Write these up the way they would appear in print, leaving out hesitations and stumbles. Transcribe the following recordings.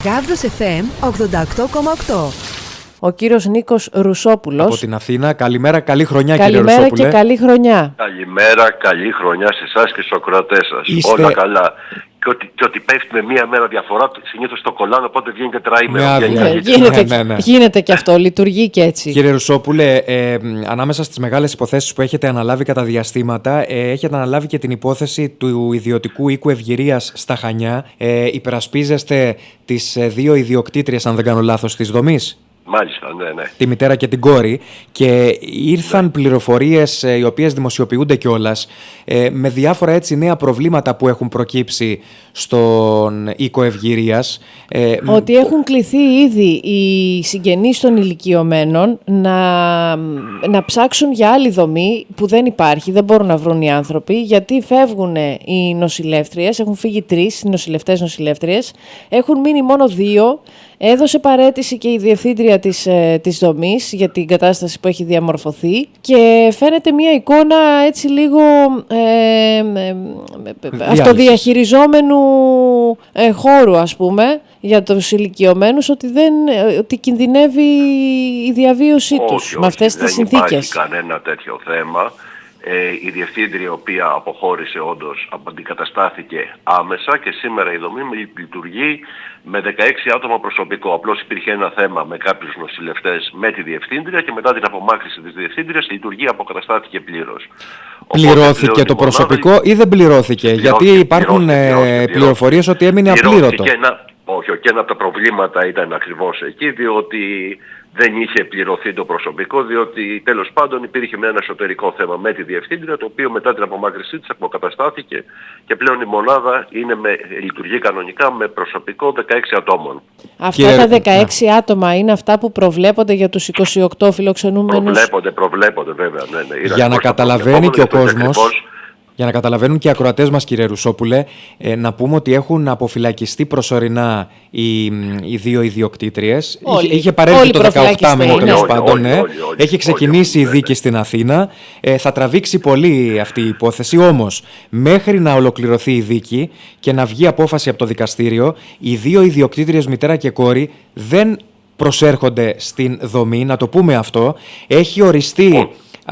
Γάβδος FM 88,8. Ο κύριος Νίκος Ρουσόπουλος. Από την Αθήνα. Καλημέρα, καλή χρονιά κύριε Ρουσόπουλε. Καλημέρα και καλή χρονιά. Καλημέρα, καλή χρονιά σε εσάς και στους ακροατές σας. Είστε... Όλα καλά. Και ότι πέφτει με μία μέρα διαφορά, συνήθως το κολλάνε, οπότε βγαίνει τετραήμερο. Γίνεται και αυτό, λειτουργεί και έτσι. Κύριε Ρουσόπουλε, ανάμεσα στις μεγάλες υποθέσεις που έχετε αναλάβει κατά διαστήματα, έχετε αναλάβει και την υπόθεση του ιδιωτικού οίκου Ευγυρίας στα Χανιά. Υπερασπίζεστε τις δύο ιδιοκτήτριες, αν δεν κάνω λάθος, της δομής. Μάλιστα, ναι. Τη μητέρα και την κόρη, και ήρθαν πληροφορίες οι οποίες δημοσιοποιούνται κιόλας με διάφορα έτσι νέα προβλήματα που έχουν προκύψει στον οίκο Ευγυρίας. Ότι έχουν κληθεί ήδη οι συγγενείς των ηλικιωμένων να ψάξουν για άλλη δομή που δεν υπάρχει, δεν μπορούν να βρουν οι άνθρωποι, γιατί φεύγουν οι νοσηλεύτριες, έχουν φύγει 3 νοσηλευτές, έχουν μείνει μόνο 2. Έδωσε παραίτηση και η διευθύντρια της δομής για την κατάσταση που έχει διαμορφωθεί και φαίνεται μια εικόνα έτσι λίγο αυτοδιαχειριζόμενου χώρου, ας πούμε, για τους ηλικιωμένους, ότι κινδυνεύει η διαβίωσή τους με αυτές τις συνθήκες. Δεν υπάρχει κανένα τέτοιο θέμα. Η διευθύντρια, η οποία αποχώρησε όντως, αντικαταστάθηκε άμεσα και σήμερα η δομή λειτουργεί με 16 άτομα προσωπικό. Απλώς υπήρχε ένα θέμα με κάποιους νοσηλευτές με τη διευθύντρια και μετά την απομάκρυνση της διευθύντριας η λειτουργία αποκαταστάθηκε πλήρως. Πληρώθηκε το προσωπικό ή δεν πληρώθηκε? Γιατί υπάρχουν πληροφορίες ότι έμεινε απλήρωτο. Όχι, και ένα από τα προβλήματα ήταν ακριβώς εκεί, διότι δεν είχε πληρωθεί το προσωπικό, διότι τέλος πάντων υπήρχε ένα εσωτερικό θέμα με τη διευθύντρια, το οποίο μετά την απομάκρυνσή της αποκαταστάθηκε και πλέον η μονάδα λειτουργεί κανονικά με προσωπικό 16 ατόμων. Αυτά τα 16 άτομα είναι αυτά που προβλέπονται για τους 28 φιλοξενούμενους? Προβλέπονται βέβαια, ναι. Για να καταλαβαίνει και ο κόσμος... Για να καταλαβαίνουν και οι ακροατές μας, κύριε Ρουσόπουλε, να πούμε ότι έχουν αποφυλακιστεί προσωρινά οι δύο ιδιοκτήτριες. Είχε παρέλθει το 18μηνο, τέλος πάντων. Έχει ξεκινήσει η δίκη στην Αθήνα. Θα τραβήξει πολύ αυτή η υπόθεση. Όμως, μέχρι να ολοκληρωθεί η δίκη και να βγει απόφαση από το δικαστήριο, οι δύο ιδιοκτήτριες, μητέρα και κόρη, δεν προσέρχονται στην δομή. Να το πούμε αυτό. Έχει οριστεί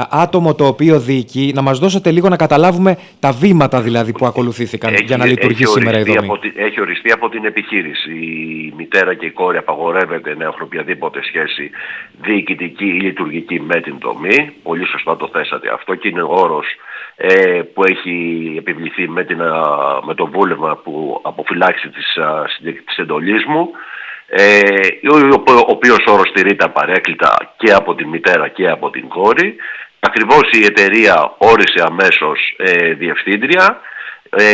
άτομο το οποίο διοικεί. Να μας δώσετε λίγο να καταλάβουμε τα βήματα δηλαδή που ακολουθήθηκαν για να λειτουργεί σήμερα η δομή. Έχει οριστεί από την επιχείρηση. Η μητέρα και η κόρη απαγορεύεται να έχουν οποιαδήποτε σχέση διοικητική ή λειτουργική με την δομή. Πολύ σωστά το θέσατε αυτό και είναι όρος που έχει επιβληθεί με το βούλευμα που αποφυλάξει της εντολής μου. Ο οποίος όρος στηρείται απαρέκκλητα και από τη μητέρα και από την κόρη. Ακριβώς η εταιρεία όρισε αμέσως διευθύντρια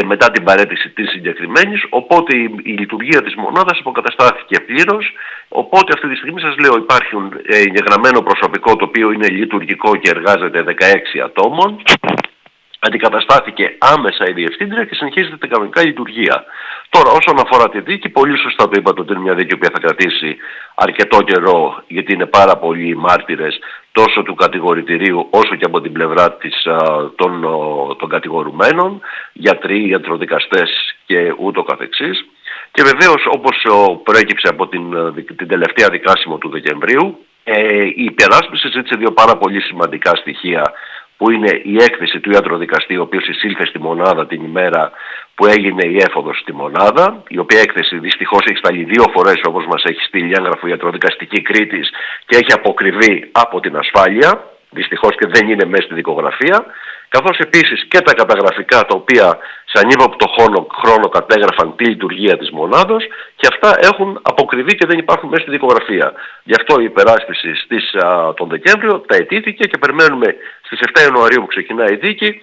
μετά την παραίτηση της συγκεκριμένης, οπότε η λειτουργία της μονάδας αποκαταστάθηκε πλήρως. Οπότε αυτή τη στιγμή σας λέω υπάρχουν εγγεγραμμένο προσωπικό το οποίο είναι λειτουργικό και εργάζεται 16 ατόμων. Αντικαταστάθηκε άμεσα η διευθύντρια και συνεχίζεται την κανονικά λειτουργία. Τώρα, όσον αφορά τη δίκη, πολύ σωστά το είπατε ότι είναι μια δίκη που θα κρατήσει αρκετό καιρό, γιατί είναι πάρα πολλοί οι μάρτυρες τόσο του κατηγορητηρίου όσο και από την πλευρά των κατηγορουμένων, γιατροί, ιατροδικαστές και ούτω καθεξής. Και βεβαίως, όπως προέκυψε από την τελευταία δικάσιμο του Δεκεμβρίου, η υπεράσπιση ζήτησε δύο πάρα πολύ σημαντικά στοιχεία, που είναι η έκθεση του ιατροδικαστή, ο οποίος εισήλθε στη μονάδα την ημέρα που έγινε η έφοδος στη μονάδα, η οποία έκθεση δυστυχώς έχει σταλεί 2 φορές, όπως μας έχει στείλει έγγραφο ιατροδικαστική Κρήτης και έχει αποκριβεί από την ασφάλεια, δυστυχώς και δεν είναι μέσα στη δικογραφία, καθώς επίσης και τα καταγραφικά τα οποία σε ανύποπτο χρόνο κατέγραφαν τη λειτουργία της μονάδος και αυτά έχουν αποκριβεί και δεν υπάρχουν μέσα στη δικογραφία. Γι' αυτό η υπεράσπιση τον Δεκέμβριο τα αιτήθηκε και περιμένουμε στις 7 Ιανουαρίου που ξεκινάει η δίκη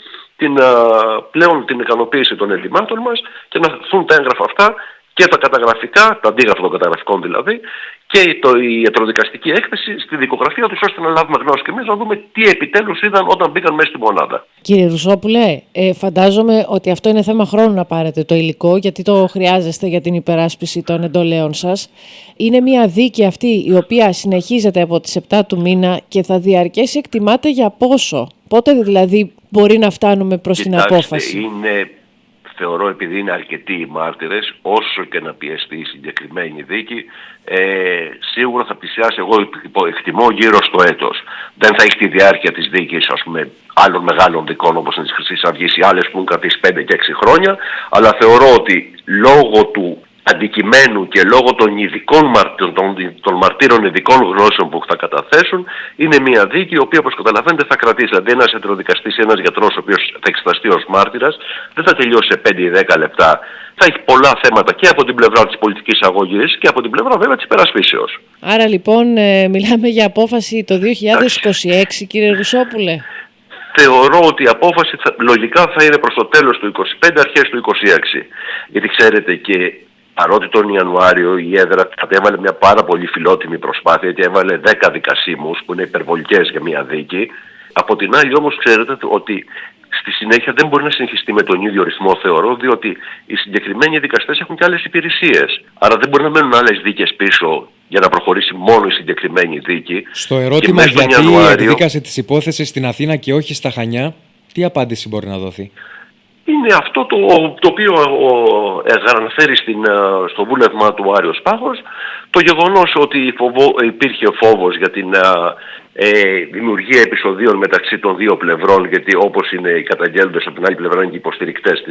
πλέον την ικανοποίηση των αιτημάτων μας και να θούν τα έγγραφα αυτά και τα καταγραφικά, τα αντίγραφα των καταγραφικών δηλαδή, και η ιατροδικαστική έκθεση στη δικογραφία τους, ώστε να λάβουμε γνώση και εμείς να δούμε τι επιτέλους είδαν όταν μπήκαν μέσα στη μονάδα. Κύριε Ρουσόπουλε, φαντάζομαι ότι αυτό είναι θέμα χρόνου να πάρετε το υλικό, γιατί το χρειάζεστε για την υπεράσπιση των εντολέων σας. Είναι μια δίκη αυτή η οποία συνεχίζεται από τις 7 του μήνα και θα διαρκέσει, εκτιμάται, για πόσο? Πότε δηλαδή μπορεί να φτάνουμε προς την απόφαση? θεωρώ, επειδή είναι αρκετοί οι μάρτυρες, όσο και να πιεστεί η συγκεκριμένη δίκη, σίγουρα θα πλησιάσει, εγώ εκτιμώ, γύρω στο έτος. Δεν θα έχει τη διάρκεια της δίκης, ας πούμε, άλλων μεγάλων δικών όπως είναι της Χρυσής Αυγής ή άλλες που έχουν κρατήσει 5 και 6 χρόνια, αλλά θεωρώ ότι λόγω του αντικειμένου και λόγω των μαρτύρων ειδικών γνώσεων που θα καταθέσουν, είναι μια δίκη η οποία, όπως καταλαβαίνετε, θα κρατήσει. Δηλαδή ένας ιατροδικαστής ή ένας γιατρός ο οποίος θα εξεταστεί ως μάρτυρας δεν θα τελειώσει σε 5 ή 10 λεπτά. Θα έχει πολλά θέματα και από την πλευρά της πολιτικής αγωγής και από την πλευρά βέβαια της υπερασπίσεως. Άρα λοιπόν μιλάμε για απόφαση το 2026, κύριε Ρουσόπουλε. Θεωρώ ότι η απόφαση λογικά θα είναι προς το τέλος του 2025, αρχές του 2026. Γιατί ξέρετε, και παρότι τον Ιανουάριο η έδρα κατέβαλε μια πάρα πολύ φιλότιμη προσπάθεια και έβαλε 10 δικασίμους που είναι υπερβολικές για μια δίκη, από την άλλη όμως ξέρετε ότι στη συνέχεια δεν μπορεί να συνεχιστεί με τον ίδιο ρυθμό, θεωρώ, διότι οι συγκεκριμένοι δικαστές έχουν και άλλες υπηρεσίες. Άρα δεν μπορεί να μένουν άλλες δίκες πίσω για να προχωρήσει μόνο η συγκεκριμένη δίκη. Στο ερώτημα γιατί εκδίκασε τις υπόθεσεις στην Αθήνα και όχι στα Χανιά, τι απάντηση μπορεί να δοθεί? Είναι αυτό το οποίο αναφέρει στο βούλευμα του Άριος Πάγος, το γεγονός ότι υπήρχε φόβος για την δημιουργία επεισοδίων μεταξύ των δύο πλευρών, γιατί όπως είναι οι καταγγέλλοντες από την άλλη πλευρά είναι και οι υποστηρικτές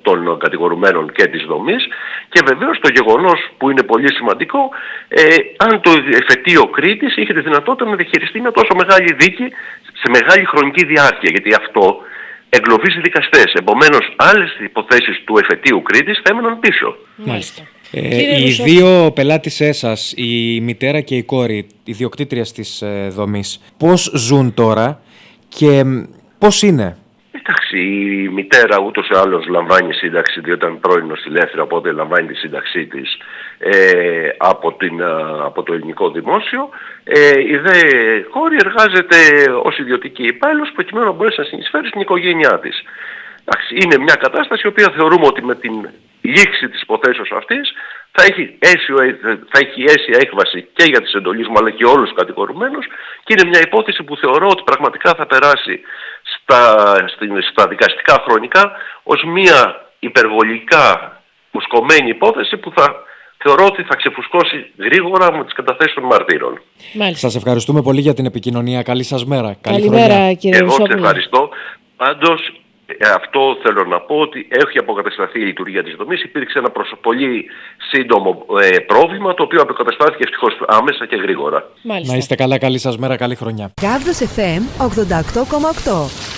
των κατηγορουμένων και της δομής, και βεβαίως το γεγονός που είναι πολύ σημαντικό, αν το εφετείο Κρήτης είχε τη δυνατότητα να διαχειριστεί μια τόσο μεγάλη δίκη σε μεγάλη χρονική διάρκεια, γιατί αυτό εγκλωβίζει δικαστές. Επομένως, άλλες υποθέσεις του εφετείου Κρήτης θα έμεναν πίσω. Μάλιστα. Οι δύο πελάτησές σας, η μητέρα και η κόρη, οι διοκτήτριες της δομής, πώς ζουν τώρα και πώς είναι? Εντάξει, η μητέρα ούτως ή άλλως λαμβάνει σύνταξη, διότι ήταν πρώην νοσηλεύτρια, οπότε λαμβάνει τη σύνταξή της από το ελληνικό δημόσιο. Η δε κόρη εργάζεται ως ιδιωτική υπάλληλος προκειμένου να μπορέσει να συνεισφέρει στην οικογένειά της. Εντάξει, είναι μια κατάσταση η οποία θεωρούμε ότι με την λήξη της υποθέσεως αυτής θα έχει αίσια έκβαση και για τις εντολίες μου αλλά και όλους τους κατηγορουμένους, και είναι μια υπόθεση που θεωρώ ότι πραγματικά θα περάσει στα δικαστικά χρονικά ως μια υπερβολικά μουσκωμένη υπόθεση που θεωρώ ότι θα ξεφουσκώσει γρήγορα με τις καταθέσεις των μαρτύρων. Μάλιστα. Σας ευχαριστούμε πολύ για την επικοινωνία. Καλή σας μέρα. Καλημέρα, κύριε Ρουσόπουλε. Εγώ σας ευχαριστώ. Πάντως, αυτό θέλω να πω, ότι έχει αποκατασταθεί η λειτουργία της δομής. Υπήρξε ένα πολύ σύντομο πρόβλημα, το οποίο αποκαταστάθηκε ευτυχώς άμεσα και γρήγορα. Μάλιστα. Να είστε καλά, καλή σας μέρα, καλή χρονιά. Καύδος FM 88,8.